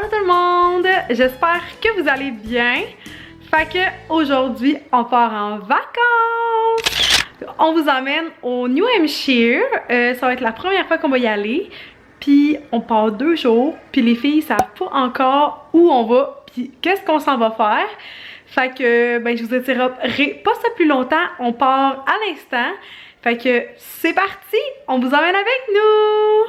Allô tout le monde! J'espère que vous allez bien. Fait que aujourd'hui, on part en vacances! On vous emmène au New Hampshire. Ça va être la première fois qu'on va y aller. Puis on part 2 jours. Puis les filles savent pas encore où on va. Puis qu'est-ce qu'on s'en va faire. Fait que ben, je vous étirerai pas ça plus longtemps. On part à l'instant. Fait que c'est parti! On vous emmène avec nous!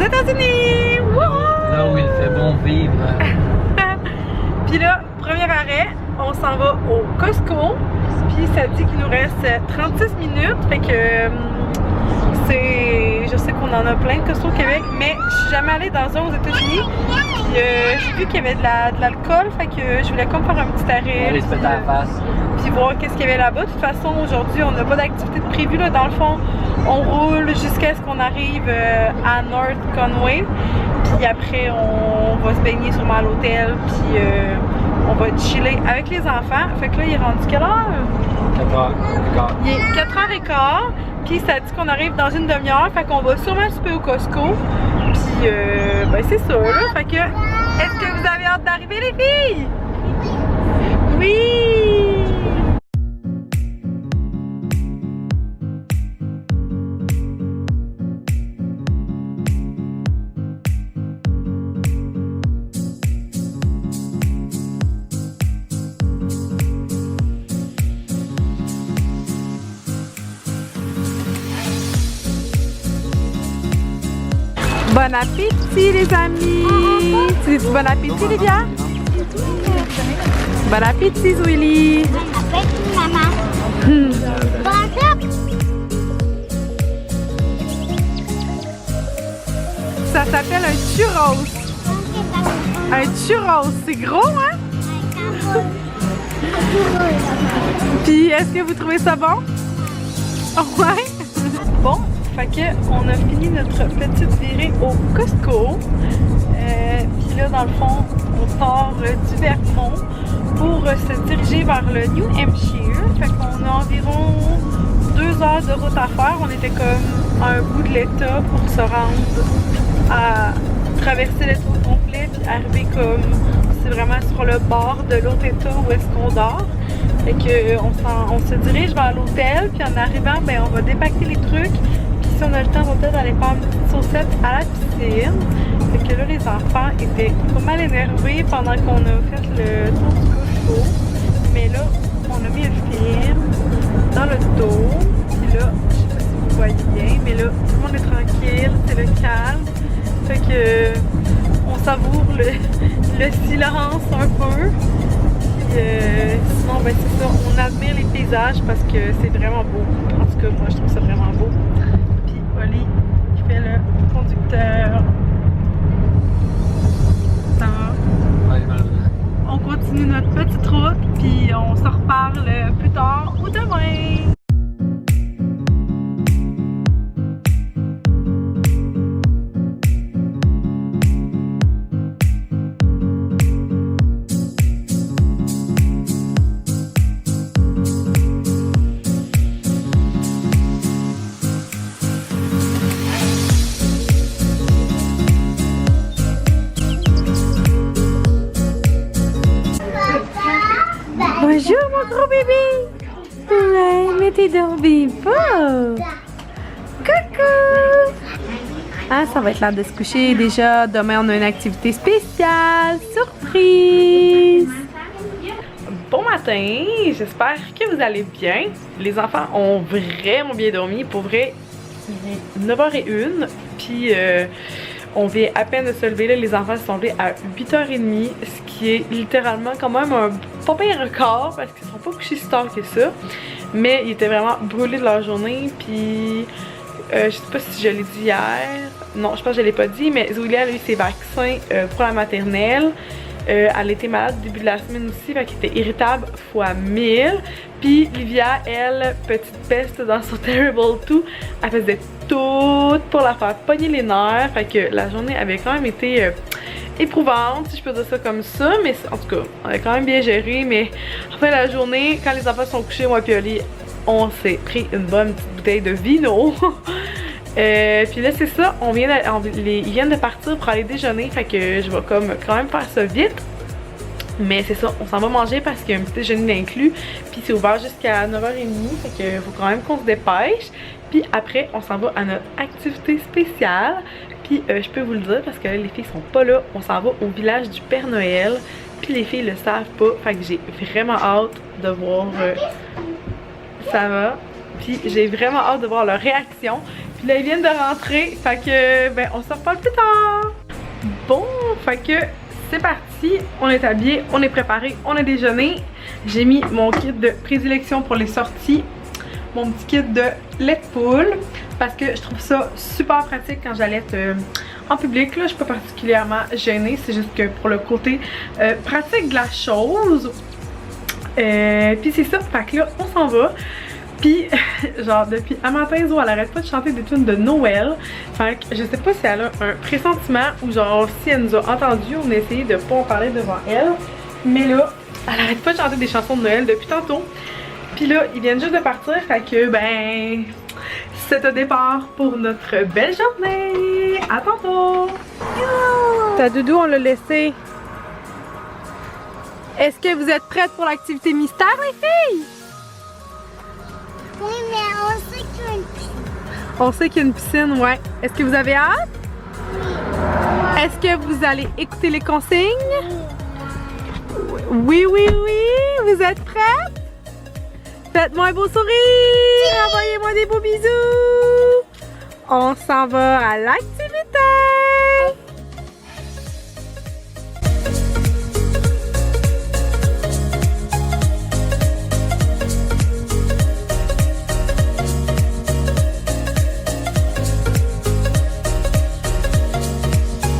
États-Unis! Là où il fait bon vivre. Puis là, premier arrêt, on s'en va au Costco. Puis ça dit qu'il nous reste 36 minutes. Fait que c'est... Je sais qu'on en a plein de Costco au Québec, mais je suis jamais allée dans un aux États-Unis. Puis j'ai vu qu'il y avait de l'alcool. Fait que je voulais comme faire un petit arrêt. Allez se péter à la face. Puis voir qu'est-ce qu'il y avait là-bas. De toute façon, aujourd'hui, on n'a pas d'activité de prévue là. Dans le fond, on roule jusqu'à ce qu'on arrive à North Conway. Puis après, on va se baigner sûrement à l'hôtel. Puis on va chiller avec les enfants. Fait que là, il est rendu quelle heure? 4h15. Il est 4h15. Puis ça dit qu'on arrive dans une demi-heure. Fait qu'on va sûrement souper au Costco. Puis ben c'est ça là. Fait que, est-ce que vous avez hâte d'arriver les filles? Oui! Bon appétit les amis! Tu dis bon appétit Livia? Bon appétit Willy! Bon appétit maman! Bon appétit! Ça s'appelle un churros! Un churros, c'est gros hein? Puis est-ce que vous trouvez ça bon? Ouais! Bon! Fait que on a fini notre petite virée au Costco. Puis là, dans le fond, on part du Vermont pour se diriger vers le New Hampshire. Fait qu'on a environ 2 heures de route à faire. On était comme à un bout de l'État pour se rendre à traverser l'État au complet puis arriver comme c'est vraiment sur le bord de l'autre État où est-ce qu'on dort. Fait que on se dirige vers l'hôtel puis en arrivant, ben on va dépacker les trucs. Si on a le temps, on va peut-être aller faire une petite saucette à la piscine. Fait que là, les enfants étaient pas mal énervés pendant qu'on a fait le tour du Costco. Mais là, on a mis le film dans le dos. Puis là, je sais pas si vous voyez bien, mais là, tout le monde est tranquille, c'est le calme. Fait que on savoure le silence un peu. Puis sinon, ben c'est ça, on admire les paysages parce que c'est vraiment beau. En tout cas, moi, je trouve ça vraiment beau. Oli qui fait le conducteur. Ça va. On continue notre petite route, puis on se reparle plus tard ou demain. Bonjour mon gros bébé! Ouais, mais t'es dormi pas! Coucou! Ah, ça va être l'heure de se coucher déjà. Demain, on a une activité spéciale. Surprise! Bon matin! J'espère que vous allez bien. Les enfants ont vraiment bien dormi. Pour vrai, il est 9h01. Puis, on vient à peine de se lever. Là, les enfants se sont levés à 8h30. Ce qui est littéralement quand même un pas bien record. Parce qu'ils ne sont pas couchés si tard que ça. Mais ils étaient vraiment brûlés de leur journée. Puis... je sais pas si je l'ai dit hier. Non, je pense que je l'ai pas dit, mais Zulia a eu ses vaccins pour la maternelle. Elle était malade au début de la semaine aussi, fait qu'elle était irritable fois 1000. Puis Livia, elle, petite peste dans son Terrible 2, elle faisait tout pour la faire pogner les nerfs. Fait que la journée avait quand même été éprouvante, si je peux dire ça comme ça. Mais en tout cas, on a quand même bien géré. Mais en fin de la journée, quand les enfants sont couchés, moi et Oli, on s'est pris une bonne petite bouteille de vino. Puis là c'est ça, ils viennent de partir pour aller déjeuner, fait que je vais comme quand même faire ça vite. Mais c'est ça, on s'en va manger parce qu'il y a un petit déjeuner inclus. Puis c'est ouvert jusqu'à 9h30, fait que faut quand même qu'on se dépêche. Puis après, on s'en va à notre activité spéciale. Puis je peux vous le dire parce que là, les filles sont pas là. On s'en va au village du Père Noël. Puis les filles le savent pas, fait que j'ai vraiment hâte de voir ça va. Puis j'ai vraiment hâte de voir leur réaction. Puis là, ils viennent de rentrer, fait que ben on se reparle plus tard. Bon, fait que c'est parti, on est habillés, on est préparé, on a déjeuné. J'ai mis mon kit de prédilection pour les sorties, mon petit kit de lait de poule, parce que je trouve ça super pratique quand j'allaite en public. Là, je suis pas particulièrement gênée, c'est juste que pour le côté pratique de la chose. Puis c'est ça, fait que là, on s'en va. Puis, genre, depuis un matin, Zo, elle arrête pas de chanter des tunes de Noël. Fait que je sais pas si elle a un pressentiment ou genre, si elle nous a entendu, on a essayé de pas en parler devant elle. Mais là, elle arrête pas de chanter des chansons de Noël depuis tantôt. Puis là, ils viennent juste de partir, fait que, ben, c'est un départ pour notre belle journée. À tantôt! Ta doudou, on l'a laissé. Est-ce que vous êtes prêtes pour l'activité mystère, les filles? Oui, mais on sait qu'il y a une piscine. On sait qu'il y a une piscine, ouais. Est-ce que vous avez hâte? Oui. Est-ce que vous allez écouter les consignes? Oui, oui, oui! Vous êtes prêtes? Faites-moi un beau sourire! Envoyez-moi des beaux bisous! On s'en va à l'activité!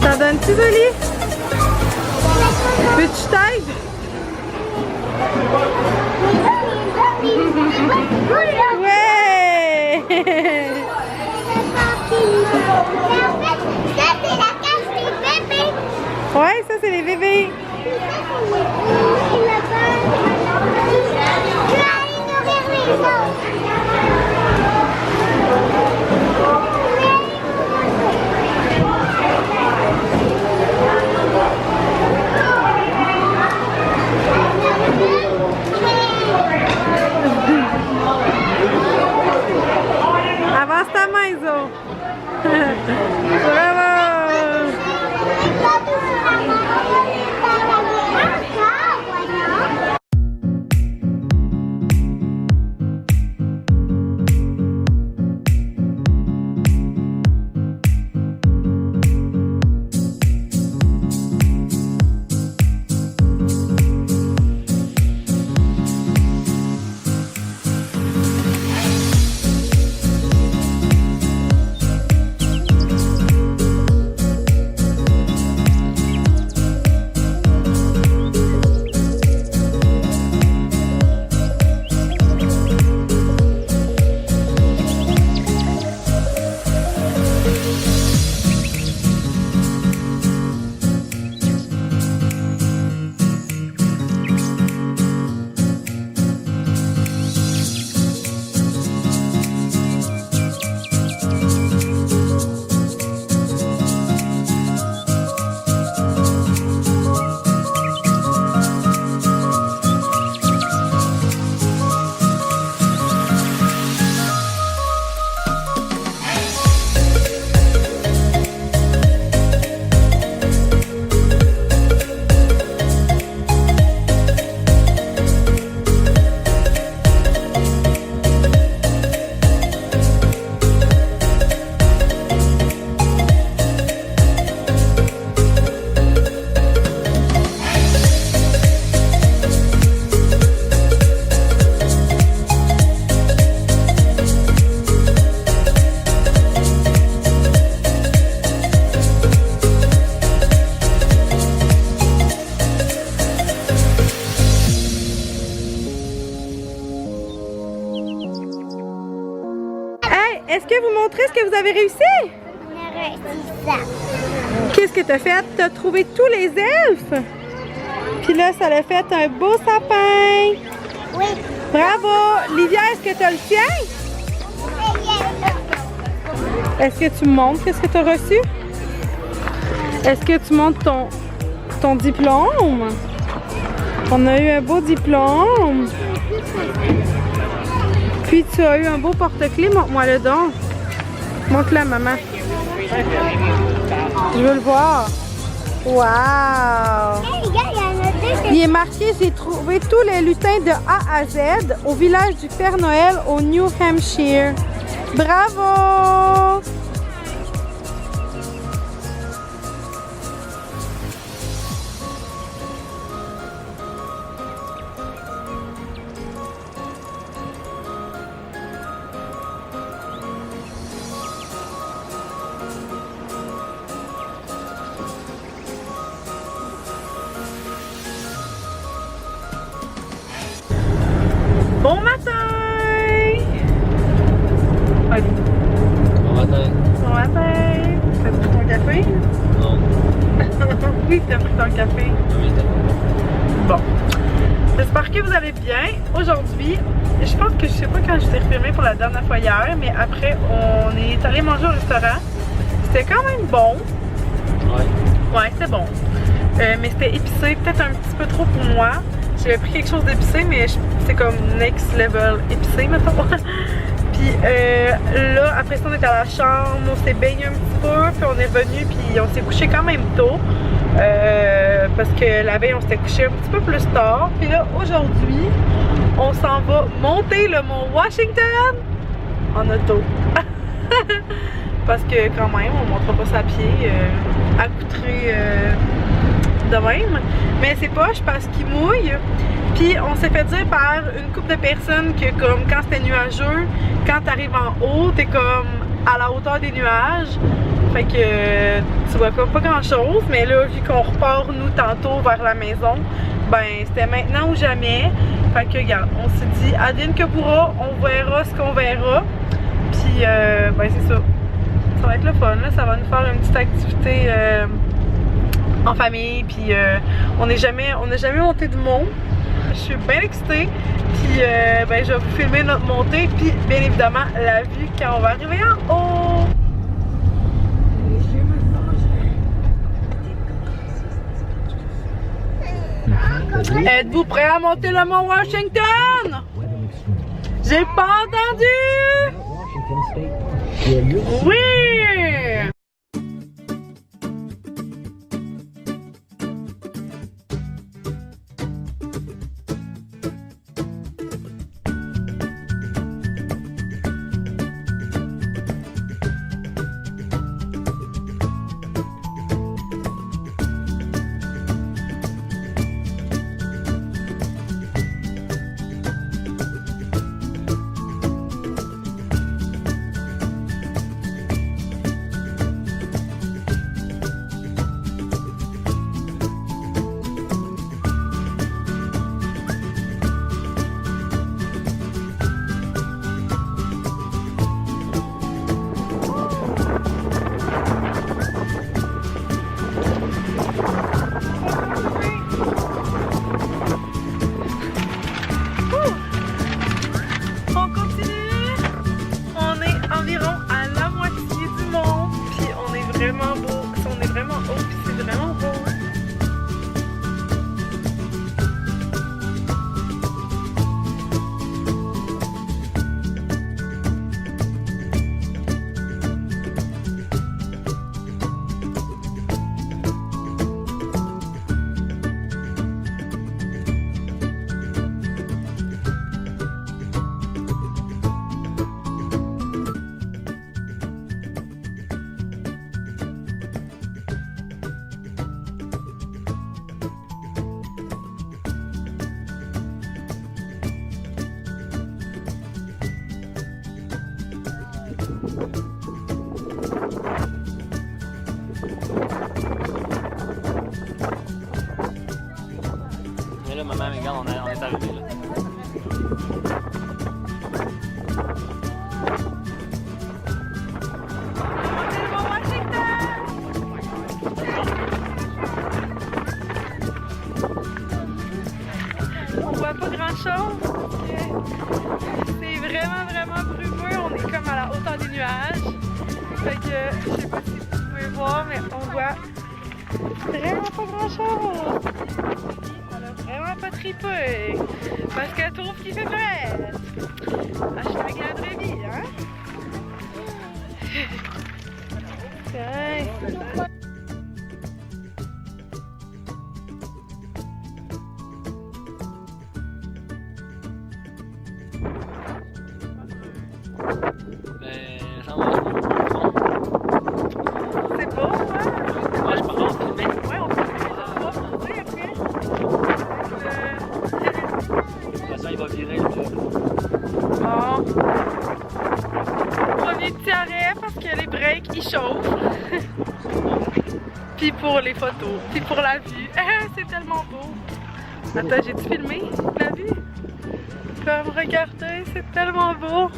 T'en donnes-tu, Zoli? Veux-tu que je t'aide? Ouais! Ça, c'est la cage des bébés. Ouais, ça c'est les bébés. Et là-bas, tu vas aller nourrir les autres. Avance ta main, Zo. Bravo! est-ce que vous montrez ce que vous avez réussi? On a réussi ça. Qu'est-ce que tu as fait? Tu as trouvé tous les elfes? Puis là, ça l'a fait un beau sapin. Oui. Bravo! Livia, est-ce que tu as le tien? Est-ce que tu me montres qu'est-ce que tu as reçu? Est-ce que tu montres ton diplôme? On a eu un beau diplôme. Puis tu as eu un beau porte-clés. Montre-moi le don. Montre-le à maman. Je veux le voir. Wow! Hey, regarde, il y en a deux. Il est marqué « J'ai trouvé tous les lutins de A à Z au village du Père Noël au New Hampshire. » Bravo! Bon matin! Ok. Bon matin. Bon matin! T'as pris ton café? Non. Oui, t'as pris ton café. Oui, Bon. J'espère que vous allez bien. Aujourd'hui, je pense que je sais pas quand je t'ai filmé pour la dernière fois hier, mais après, on est allé manger au restaurant. C'était quand même bon. Ouais. Ouais, c'était bon. Mais c'était épicé, peut-être un petit peu trop pour moi. J'avais pris quelque chose d'épicé, mais c'est comme next level épicé, mettons. Puis là, après ça, on était à la chambre, on s'est baigné un petit peu, puis on est revenu, puis on s'est couché quand même tôt. Parce que la veille, on s'était couché un petit peu plus tard. Puis là, aujourd'hui, on s'en va monter le mont Washington en auto. Parce que quand même, on ne montera pas ça à pied, accoutré de même. Mais c'est poche parce qu'il mouille. Puis on s'est fait dire par une couple de personnes que comme quand c'était nuageux, quand tu arrives en haut, t'es comme à la hauteur des nuages. Fait que tu vois comme pas grand chose. Mais là, vu qu'on repart nous tantôt vers la maison, ben c'était maintenant ou jamais. Fait que regarde, on s'est dit advienne que pourra, on verra ce qu'on verra. Puis ben c'est ça. Ça va être le fun là, ça va nous faire une petite activité en famille, puis on n'a jamais monté de mont. Je suis bien excitée, puis ben, je vais vous filmer notre montée, puis bien évidemment la vue quand on va arriver en haut. Êtes-vous prêts à monter le mont Washington? J'ai pas entendu! Oui! Mais là, maman, regarde, on est arrivé là. chose parce que c'est vraiment brumeux. On est comme à la hauteur des nuages. Fait que je sais pas si vous pouvez voir, mais on voit vraiment pas grand chose. Elle a vraiment pas trippé parce qu'elle trouve qu'il fait frais. Hashtag la vraie vie, hein? Tiens. Mais ça va. C'est beau, hein? Moi, je peux en filmer. Ouais, on peut faire les endroits pour dire après. De toute façon, il va virer le tour. Bon. Premier petit arrêt parce que les breaks, ils chauffent. Puis pour les photos, puis pour la vue. C'est tellement beau. Attends, j'ai-tu filmé la vue? Comme regardez, c'est tellement beau.